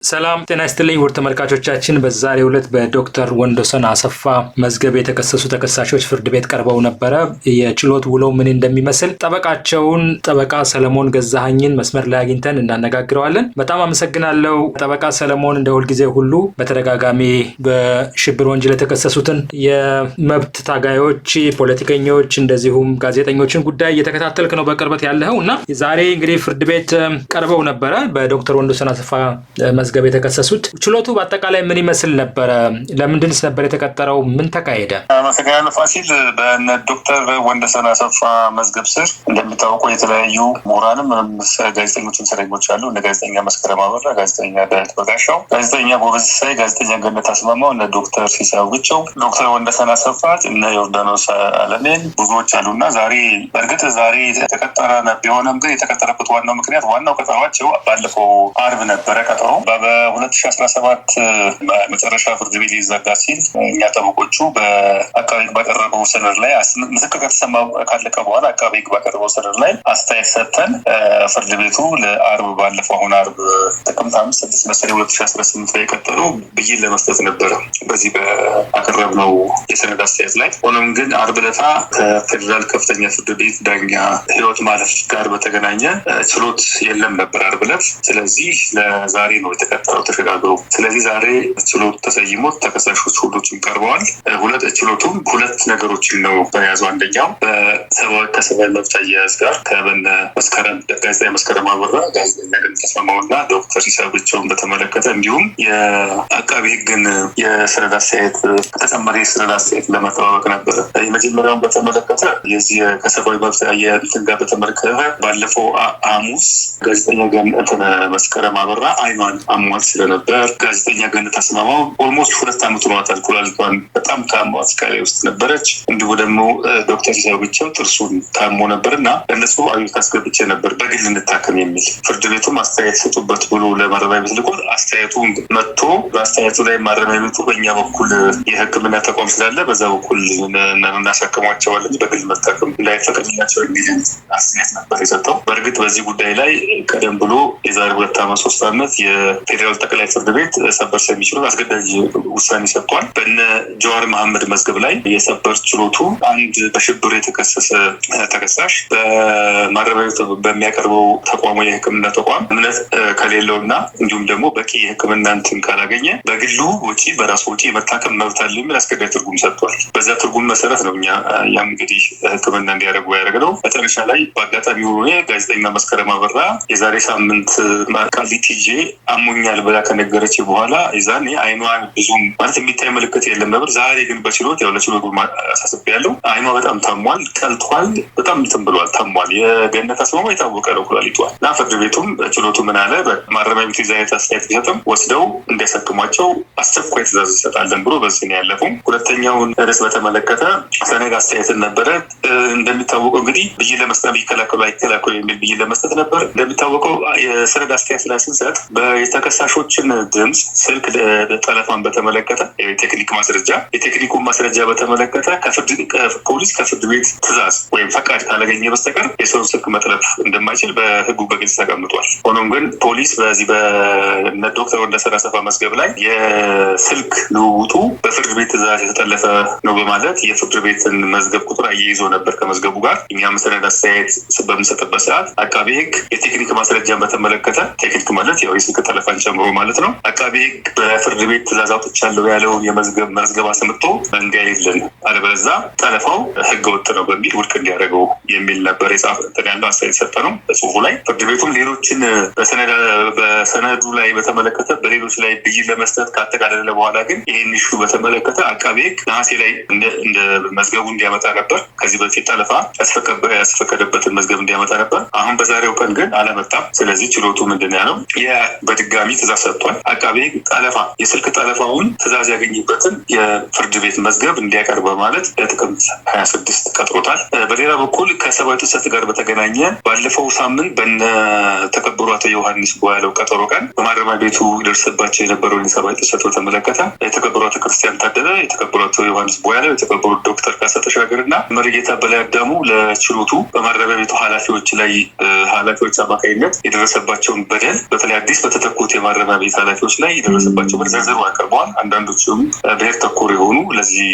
ሰላም ጤና ይስጥልኝ ውድ ተመልካቾቻችን፣ በዛሬው ዕለት በዶክተር ወንዶሰን አሰፋ መዝገብ የተከሰሱ ተከሳሾች ፍርድ ቤት ቀርበው ነበረ። የችሎት ውለው ምን እንደሚመስል ጠበቃቸውን ጠበቃ ሰለሞን ገዛኸኝን መስመር ላይ አግኝተን እናነጋግረዋለን። በጣም አመሰግናለሁ ጠበቃ ሰለሞን። እንደ ሁልጊዜ ሁሉ በተደጋጋሚ በሽብር ወንጀል የተከሰሱትን የመብት ታጋዮች፣ ፖለቲከኞች እንደዚሁም ጋዜጠኞችን ጉዳይ እየተከታተልክ ነው በቅርበት ያለኸው እና ዛሬ እንግዲህ ፍርድ ቤት ቀርበው ነበረ በዶክተር ወንዶሰን አሰፋ መዝገብ የተከሰሱት። ችሎቱ በአጠቃላይ ምን ይመስል ነበረ? ለምንድንስ ነበር የተቀጠረው? ምን ተካሄደ? አመሰግናለሁ ፋሲል። በእነ ዶክተር ወንዶሰን አሰፋ መዝገብ ስር እንደሚታወቀው የተለያዩ ምሁራንም ጋዜጠኞችም እስረኞች አሉ። እነ ጋዜጠኛ መስከረም አበራ፣ ጋዜጠኛ ዳዊት በጋሻው፣ ጋዜጠኛ ጎበዝ ሲሳይ፣ ጋዜጠኛ ገነት አስማማው፣ እነ ዶክተር ሲሳይ ውግቸው፣ ዶክተር ወንዶሰን አሰፋ፣ እነ ዮርዳኖስ አለሜን ብዙዎች አሉና ዛሬ በእርግጥ ዛሬ የተቀጠረ ቢሆንም ግን የተቀጠረበት ዋናው ምክንያት ዋናው ቀጠሯቸው ባለፈው አርብ ነበረ። ቀጠሮ በ2017 መጨረሻ ፍርድ ቤት ሊዘጋ ሲል እኛ ጠበቆቹ በአቃቤ ሕግ ባቀረበው ሰነድ ላይ ምስክር ከተሰማ ካለቀ በኋላ አቃቤ ሕግ ባቀረበው ሰነድ ላይ አስተያየት ሰጥተን ፍርድ ቤቱ ለአርብ ባለፈው አሁን አርብ ጥቅምት 5 መሰለኝ 2018 ላይ የቀጠለው ብይን ለመስጠት ነበረ በዚህ በአቀረብነው የሰነድ አስተያየት ላይ። ሆኖም ግን አርብ ዕለት ከፌዴራል ከፍተኛ ፍርድ ቤት ዳኛ ህይወት ማለፍ ጋር በተገናኘ ችሎት የለም ነበር አርብ ዕለት። ስለዚህ ለዛሬ ነው የተቀጠረው ተሸጋግሮ። ስለዚህ ዛሬ ችሎት ተሰይሞ ተከሳሾች ሁሉም ቀርበዋል። ችሎቱም ሁለት ነገሮችን ነው በያዙ። አንደኛው ከሰብአዊ መብት አያያዝ ጋር ከበነ መስከረም ጋዜጠኛ መስከረም አበራ፣ ጋዜጠኛ ገነት አስማማውና ዶክተር ሲሳይ ውግቸውን በተመለከተ እንዲሁም የአቃቤ ሕግን የሰነድ አስተያየት ተጨማሪ የሰነድ አስተያየት ለመጠባበቅ ነበረ። የመጀመሪያውን በተመለከተ የዚህ ከሰብአዊ መብት አያያዝ ጋር በተመለከተ ባለፈው ሐሙስ ጋዜጠኛ ገነት መስከረም አበራ አይኗን አሟት ስለነበር፣ ጋዜጠኛ ገነት አስማማው ኦልሞስት 2 ዓመት ሆኗታል። ኩላሊቷን በጣም ታሟት ስቃይ ውስጥ ነበረች። እንዲሁ ደግሞ ዶክተር ሲሳይ ውግቸው ጥርሱን ታሞ ነበርና እነሱ አቤቱታ አስገብቼ ነበር በግል እንታከም የሚል። ፍርድ ቤቱም አስተያየት ሰጡበት ብሎ ለማረሚያ ቤት ልኮ አስተያየቱ መጥቶ በአስተያየቱ ላይ ማረሚያ ቤቱ በእኛ በኩል የሕክምና ተቋም ስላለ በዛ በኩል እናሳክሟቸዋለን በግል መታከም እንዳይፈቀድላቸው የሚል አስተያየት ነበር የሰጠው። በእርግጥ በዚህ ጉዳይ ላይ ቀደም ብሎ የዛሬ 2 ዓመት 3 ዓመት የፌዴራል ጠቅላይ ፍርድ ቤት ሰበር ሰሚ ችሎት አስገዳጅ ውሳኔ ሰጥቷል። በእነ ጀዋር መሐመድ መዝገብ ላይ የሰበር ችሎቱ አንድ በሽብር የተከሰሰ ተከሳሽ በማረሚያ ቤቱ በሚያቀርበው ተቋሙ የሕክምና ተቋም እምነት ከሌለውና እንዲሁም ደግሞ በቂ የሕክምና እንትን ካላገኘ በግሉ ወጪ በራሱ ወጪ የመታከም መብት አለው የሚል አስገዳጅ ትርጉም ሰጥቷል። በዛ ትርጉም መሰረት ነው እኛም እንግዲህ ሕክምና እንዲያደርጉ ያደረግነው። መጨረሻ ላይ በአጋጣሚ ሆኖ ጋዜጠኛ መስከረም አበራ የዛሬ ሳምንት ቃሊቲ አሞኛል ብላ ከነገረች በኋላ ይዛኔ አይኗን ብዙም ማለት የሚታይ ምልክት የለም ነበር። ዛሬ ግን በችሎት ያው ለችሎቱ አሳስብ ያለው አይኗ በጣም ታሟል፣ ቀልቷል፣ በጣም እንትን ብሏል፣ ታሟል። የገነት አስማማው የታወቀ ነው ኩላሊቷል። እና ፍርድ ቤቱም ችሎቱ ምን አለ፣ በማረሚያ ቤቱ ይዛየት አስተያየት ቢሰጥም ወስደው እንዲያሳክሟቸው አስቸኳይ ትእዛዝ ይሰጣለን ብሎ በዚህ ነው ያለፈው። ሁለተኛውን ርዕስ በተመለከተ ሰነድ አስተያየትን ነበረ። እንደሚታወቀው እንግዲህ ብይን ለመስጠት ይከላከሉ አይከላከሉ የሚል ብይን ለመስጠት ነበር። እንደሚታወቀው የሰነድ አስተያየት ላይ ስንሰጥ የተከሳሾችን ድምፅ፣ ስልክ ጠለፋን በተመለከተ የቴክኒኩን ማስረጃ በተመለከተ ፖሊስ ከፍርድ ቤት ትእዛዝ ወይም ፈቃድ ካላገኘ በስተቀር የሰውን ስልክ መጥለፍ እንደማይችል በሕጉ በግልጽ ተቀምጧል። ሆኖም ግን ፖሊስ በዚህ በዶክተር ወንዶሰን አሰፋ መዝገብ ላይ የስልክ ልውውጡ በፍርድ ቤት ትእዛዝ የተጠለፈ ነው በማለት የፍርድ ቤትን መዝገብ ቁጥር አያይዞ ነበር ከመዝገቡ ጋር። እኛም ሰነድ አስተያየት በምንሰጥበት ሰዓት አቃቤ ሕግ የቴክኒክ ማስረጃን በተመለከተ ቴክኒክ ማለት ያው የስልክ ጠለፋን ጨምሮ ማለት ነው። አቃቤ ሕግ በፍርድ ቤት ትእዛዝ አውጥቻለሁ ያለውን መዝገብ አስመጥቶ እንዲያይልን አለበለዚያ ጠለፋው ሕገወጥ ነው በሚል ውድቅ እንዲያደርገው የሚል ነበር ያለው አስተያየት ሰጠ ነው በጽሁፉ ላይ። ፍርድ ቤቱም ሌሎችን በሰነዱ ላይ በተመለከተ በሌሎች ላይ ብይን ለመስጠት ካጠቃለለ በኋላ ግን ይህን ኢሹ በተመለከተ አቃቤ ሕግ ነሐሴ ላይ እንደ መዝገቡ እንዲያመጣ ነበር። ከዚህ በፊት ጠለፋ ያስፈቀደበትን መዝገብ እንዲያመጣ ነበር። አሁን በዛሬው ቀን ግን አለመጣም። ስለዚህ ችሎቱ ምንድን ያለው በድጋሚ ትእዛዝ ሰጥቷል። አቃቤ ሕግ የስልክ ጠለፋውን ትእዛዝ ያገኝበትን የፍርድ ቤት መዝገብ እንዲያቀርብ በማለት ለጥቅምት 26 ቀጥሮታል። በሌላ በኩል ከሰብአዊ ጥሰት ጋር በተገናኘ ባለፈው ሳምንት በነ ተከበሩ አቶ ዮሐንስ ቧያለው ቀጠሮ ቀን በማረሚያ ቤቱ ደርሰባቸው የነበረውን የሰብአዊ ጥሰት በተመለከተ የተከበሩ አቶ ክርስቲያን ታደለ፣ የተከበሩ አቶ ዮሐንስ ቧያለው፣ የተከበሩ ዶክተር ካሳ ተሻገርና መሪጌታ በላይ አዳሙ ለችሎቱ በማረሚያ ቤቱ ኃላፊዎች አማካኝነት የደረሰባቸውን በደል በተለይ አዲስ በተተኩት በነበሩት የማረሚያ ቤት ኃላፊዎች ላይ የደረሰባቸው በዝርዝሩ አቅርበዋል። አንዳንዶቹም ብሔር ተኮር የሆኑ ለዚህ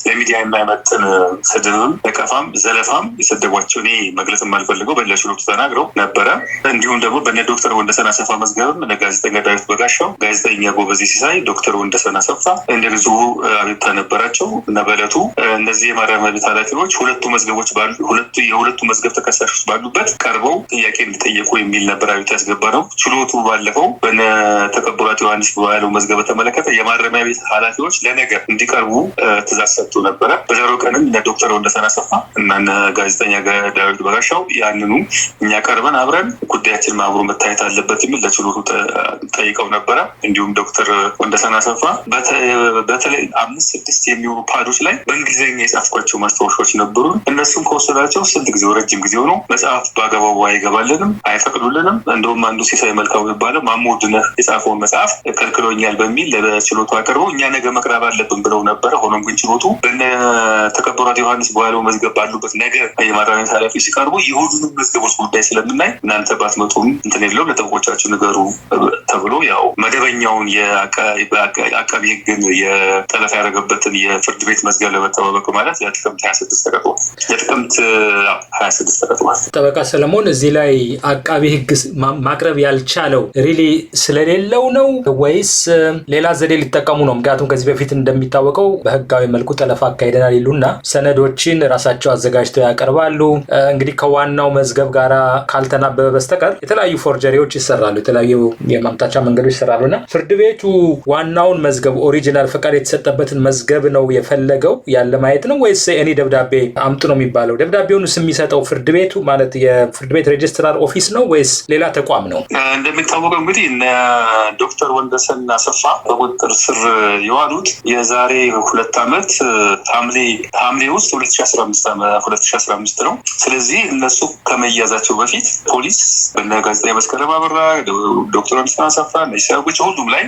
ለሚዲያ የማይመጥን ስድብም፣ ነቀፋም፣ ዘለፋም የሰደቧቸው እኔ መግለጽ የማልፈልገው በለችሎቱ ተናግረው ነበረ። እንዲሁም ደግሞ በነ ዶክተር ወንደሰን አሰፋ መዝገብም እነ ጋዜጠኛ ዳዊት በጋሻው፣ ጋዜጠኛ ጎበዜ ሲሳይ፣ ዶክተር ወንደሰን አሰፋ እንደዚሁ አቤቱታ ነበራቸው እና በዕለቱ እነዚህ የማረሚያ ቤት ኃላፊዎች የሁለቱ መዝገብ ተከሳሾች ባሉበት ቀርበው ጥያቄ እንዲጠየቁ የሚል ነበር አቤቱታ ያስገባ ነው። ችሎቱ ባለፈው በነ ተከበሩ አቶ ዮሐንስ ባለው መዝገብ በተመለከተ የማረሚያ ቤት ኃላፊዎች ለነገ እንዲቀርቡ ትእዛዝ ሰጥቶ ነበረ። በዛሬው ቀንም እነ ዶክተር ወንደሰን አሰፋ እና ጋዜጠኛ ዳዊት በጋሻው ያንኑ እኛ ቀርበን አብረን ጉዳያችን አብሮ መታየት አለበት የሚል ለችሎቱ ጠይቀው ነበረ። እንዲሁም ዶክተር ወንደሰን አሰፋ በተለይ 5-6 የሚሆኑ ፓዶች ላይ በእንግሊዝኛ የጻፍኳቸው ማስታወሻዎች ነበሩ። እነሱም ከወሰዳቸው ስንት ጊዜው ረጅም ጊዜው ነው። መጽሐፍ በአገባቡ አይገባልንም፣ አይፈቅዱልንም። እንደውም አንዱ ሲሳይ መልካሙ የሚባለው ማሞድነህ የጻፈውን መጽሐፍ ከልክሎኛል በሚል ለችሎቱ አቅርበው እኛ ነገ መቅረብ አለብን ብለው ነበረ። ሆኖም ግን ችሎቱ በነ ተከበሯት ዮሐንስ በኋላው መዝገብ ባሉበት ነገ የማረሚያ ቤት ኃላፊዎች ሲቀርቡ የሁሉንም መዝገቦች ጉዳይ ስለምናይ እናንተ ባትመጡም እንትን የለውም ለጠበቆቻችሁ ንገሩ ተብሎ ያው መደበኛውን የአቃቢ ሕግን የጠለፋ ያደረገበትን የፍርድ ቤት መዝገብ ለመጠባበቅ ማለት የጥቅምት 26 ተቀጥሯል። የጥቅምት 26 ተቀጥሯል። ጠበቃ ሰለሞን እዚህ ላይ አቃቢ ሕግ ማቅረብ ያልቻለው ሪሊ ስለሌለው ነው ወይስ ሌላ ዘዴ ሊጠቀሙ ነው? ምክንያቱም ከዚህ በፊት እንደሚታወቀው በህጋዊ መልኩ ጠለፋ አካሄደናል ይሉና ሰነዶችን ራሳቸው አዘጋጅተው ያቀርባሉ። እንግዲህ ከዋናው መዝገብ ጋራ ካልተናበበ በስተቀር የተለያዩ ፎርጀሪዎች ይሰራሉ፣ የተለያዩ የማምታቻ መንገዶች ይሰራሉና ፍርድ ቤቱ ዋናውን መዝገብ ኦሪጂናል ፈቃድ የተሰጠበትን መዝገብ ነው የፈለገው ያለ ማየት ነው ወይስ እኔ ደብዳቤ አምጡ ነው የሚባለው? ደብዳቤውንስ የሚሰጠው ፍርድ ቤቱ ማለት የፍርድ ቤት ሬጅስትራር ኦፊስ ነው ወይስ ሌላ ተቋም ነው? እንደሚታወቀው እንግዲህ እነ ዶክተር ወንደሰን አሰፋ በቁጥጥር ስር የዋሉት የዛሬ 2 ዓመት ሐምሌ ውስጥ 2015 ነው። ስለዚህ እነሱ ከመያዛቸው በፊት ፖሊስ በነ ጋዜጠኛ መስከረም አበራ፣ ዶክተር ወንደሰን አሰፋ ሰዎች ሁሉም ላይ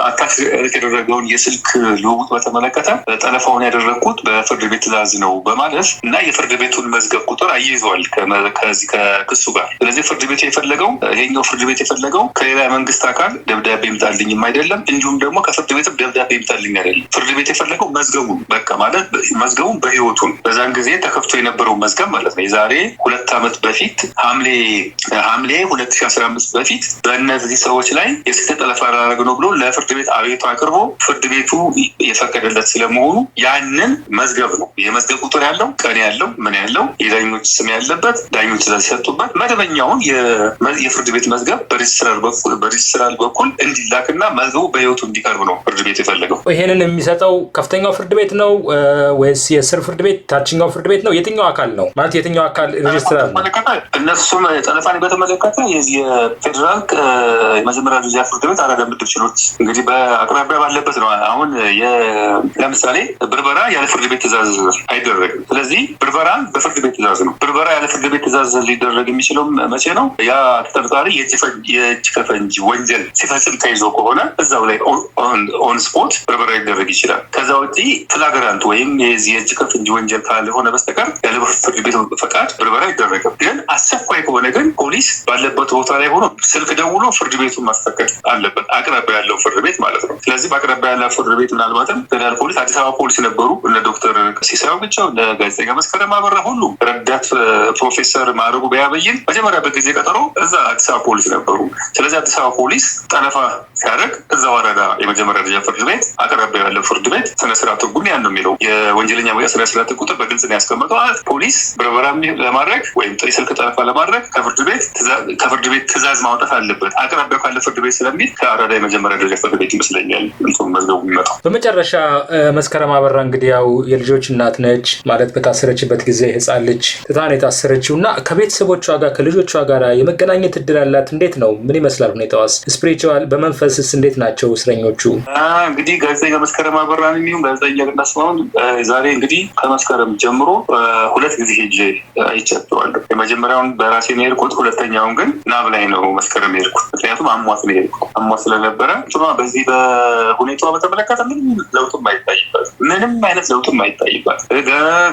አታክ የተደረገውን የስልክ ልውውጥ በተመለከተ ጠለፋውን ያደረግኩት በፍርድ ቤት ትእዛዝ ነው በማለት እና የፍርድ ቤቱን መዝገብ ቁጥር አያይዘዋል ከዚህ ከክሱ ጋር። ስለዚህ ፍርድ ቤቱ የፈለገው ከሌላ መንግስት አካል ደብዳቤ ይምጣልኝም አይደለም፣ እንዲሁም ደግሞ ከፍርድ ቤት ደብዳቤ ይምጣልኝ አይደለም። ፍርድ ቤት የፈለገው መዝገቡን በቃ ማለት መዝገቡን በህይወቱን በዛን ጊዜ ተከፍቶ የነበረው መዝገብ ማለት ነው። የዛሬ 2 ዓመት በፊት ሐምሌ 2015 በፊት በእነዚህ ሰዎች ላይ የስህተት ጠለፋ አደረግ ነው ብሎ ለፍርድ ቤት አቤቱ አቅርቦ ፍርድ ቤቱ የፈቀደለት ስለመሆኑ ያንን መዝገብ ነው የመዝገብ ቁጥር ያለው ቀን ያለው ምን ያለው የዳኞች ስም ያለበት ዳኞች ትእዛዝ የሰጡበት መደበኛውን የፍርድ ቤት መዝገብ በሬጅስትራር በኩል እንዲላክና መዝገቡ በህይወቱ እንዲቀርብ ነው ፍርድ ቤት የፈለገው። ይሄንን የሚሰጠው ከፍተኛው ፍርድ ቤት ነው ወይስ የስር ፍርድ ቤት ታችኛው ፍርድ ቤት ነው? የትኛው አካል ነው ማለት የትኛው አካል ሬጅስትራር ነው? እነሱም ጠለፋን በተመለከተ የፌዴራል የመጀመሪያ ደረጃ ፍርድ ቤት አራዳ ምድብ ችሎት እንግዲህ በአቅራቢያ ባለበት ነው። አሁን ለምሳሌ ብርበራ ያለ ፍርድ ቤት ትእዛዝ አይደረግም። ስለዚህ ብርበራ በፍርድ ቤት ትእዛዝ ነው። ብርበራ ያለ ፍርድ ቤት ትእዛዝ ሊደረግ የሚችለው መቼ ነው? ያ ተጠርጣሪ የእጅ ከፈንጅ ወንጀል ሲፈጽም ተይዞ ከሆነ እዛው ላይ ኦን ስፖት ብርበራ ሊደረግ ይችላል። ከዛ ውጪ ፍላግራንት ወይም የእጅ ከፈንጅ ወንጀል ካልሆነ በስተቀር ያለ ፍርድ ቤት ፈቃድ ብርበራ አይደረግም። ግን አስቸኳይ ከሆነ ግን ፖሊስ ባለበት ቦታ ላይ ሆኖ ስልክ ደውሎ ፍርድ ቤቱን ማስፈቀድ አለበት፣ አቅራቢያ ያለው ፍርድ ቤት ማለት ነው። ስለዚህ በአቅራቢያ ያለው ፍርድ ቤት ምናልባትም ፌደራል ፖሊስ፣ አዲስ አበባ ፖሊስ ነበሩ እነ ዶክተር ሲሳይ ብቻው፣ እነ ጋዜጠኛ መስከረም አበራ፣ ሁሉም ረዳት ፕሮፌሰር ማዕረጉ ቢያበይን መጀመሪያ በጊዜ ቀጠሮ እዛ አዲስ አበባ ፖሊስ ነበሩ። ስለዚህ አዲስ አበባ ፖሊስ ጠለፋ ሲያደርግ እዛ ወረዳ የመጀመሪያ ደረጃ ፍርድ ቤት አቅራቢያ ያለው ፍርድ ቤት ስነስርዓት ህጉን ያን ነው የሚለው። የወንጀለኛ መቅጫ ስነስርዓት ቁጥር በግልጽ ነው ያስቀመጠው። ፖሊስ ብርበራ ለማድረግ ወይም የስልክ ጠለፋ ለማድረግ ከፍርድ ቤት ትእዛዝ ማውጣት አለበት አቅራቢያ ካለ ፍርድ ቤት ስለሚል ከአራዳ የመጀመሪያ ደረጃ ፍርድ ቤት ይመስለኛል መዝገቡ የሚመጣው። በመጨረሻ መስከረም አበራ እንግዲህ ያው የልጆች እናት ነች ማለት በታሰረችበት ጊዜ ህፃን ልጅ ትታን የታሰረችው እና ከቤተሰቦቿ ጋር ከልጆቿ ጋር የመገናኘት እድል አላት። እንዴት ነው? ምን ይመስላል ሁኔታዋስ? ስፒሪቹዋል በመንፈስስ እንዴት ናቸው እስረኞቹ? እንግዲህ ጋዜጠኛ መስከረም አበራ የሚሆን ጋዜጠኛ ግናስማሁን ዛሬ እንግዲህ ከመስከረም ጀምሮ 2 ጊዜ ሄጄ አይቻቸዋለሁ። የመጀመሪያውን በራሴ ነው የሄድኩት፣ ሁለተኛውን ግን ናብ ላይ ነው መስከረም የሄድኩት። ምክንያቱም አሟት ነው የሄድኩት። አሟት ስለነበረ በዚህ በሁኔታዋ በተመለከተ ምንም ለውጥም አይታይበት ምንም አይነት ለውጥም አይታይባት።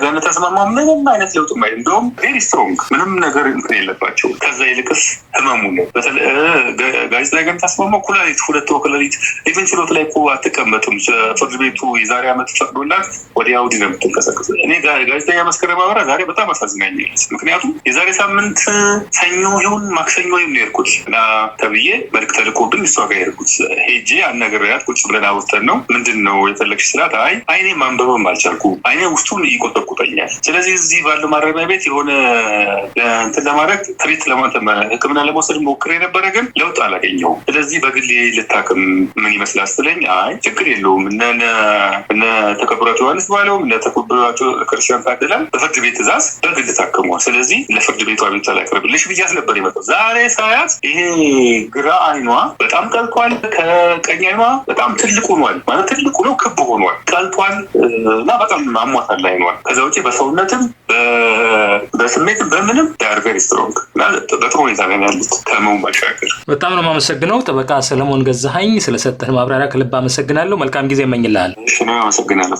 ገነ ተስማማው ምንም አይነት ለውጥም አይ እንደውም ቬሪ ስትሮንግ ምንም ነገር እንትን የለባቸው። ከዛ ይልቅስ ህመሙ ነው። በተለይ ጋዜጣ ገነ ተስማማው ኩላሊት ሁለት ኩላሊት ኢቨን ችሎት ላይ እኮ አትቀመጥም። ፍርድ ቤቱ የዛሬ ዓመት ፈቅዶላት ወዲያ ወዲህ ነው የምትንቀሳቀሰው። እኔ ጋዜጠኛ መስከረም አበራ ዛሬ በጣም አሳዝናኛለች። ምክንያቱም የዛሬ ሳምንት ሰኞ ይሁን ማክሰኞ ይሁን የሄድኩት እና ተብዬ መልዕክት ተልኮብኝ እሷ ጋር የሄድኩት ሄጄ አናግሬያት ቁጭ ብለን አውርተን ነው ምንድን ነው የፈለግሽ ስላት አይኔ ማንበብም አልቻልኩም፣ አይኔ ውስጡን ይቆጠቁጠኛል። ስለዚህ እዚህ ባለው ማረሚያ ቤት የሆነ እንትን ለማድረግ ትሪት ሕክምና ለመውሰድ ሞክሬ ነበረ፣ ግን ለውጥ አላገኘሁም። ስለዚህ በግሌ ልታክም ምን ይመስላል ስትለኝ ችግር የለውም እነ ተከብራቸው ዮሐንስ ባለው እነ ተከብራቸው ክርስቲያን ታደለ በፍርድ ቤት ትእዛዝ በግል ታክሟል። ስለዚህ ለፍርድ ቤቱ አቤቱታ ላቅርብልሽ ብያት ነበር የመጣው። ዛሬ ሳያት ይሄ ግራ አይኗ በጣም ቀልቷል፣ ከቀኝ አይኗ በጣም ትልቅ ሆኗል። ማለት ትልቅ ሆኖ ክብ ሆኗል፣ ቀልቷል እና በጣም አሟታል አይኗል። ከዛ ውጪ በሰውነትም በስሜትም በምንም ዳር ቬሪ ስትሮንግ እና በጥሩ ሁኔታ ላይ ያሉት ከመሆን ባሻገር። በጣም ነው የማመሰግነው ጠበቃ ሰለሞን ገዛኸኝ ስለሰጠህ ማብራሪያ ከልብ አመሰግናለሁ። መልካም ጊዜ እመኝልሃለሁ። እሺ ነው አመሰግናለሁ።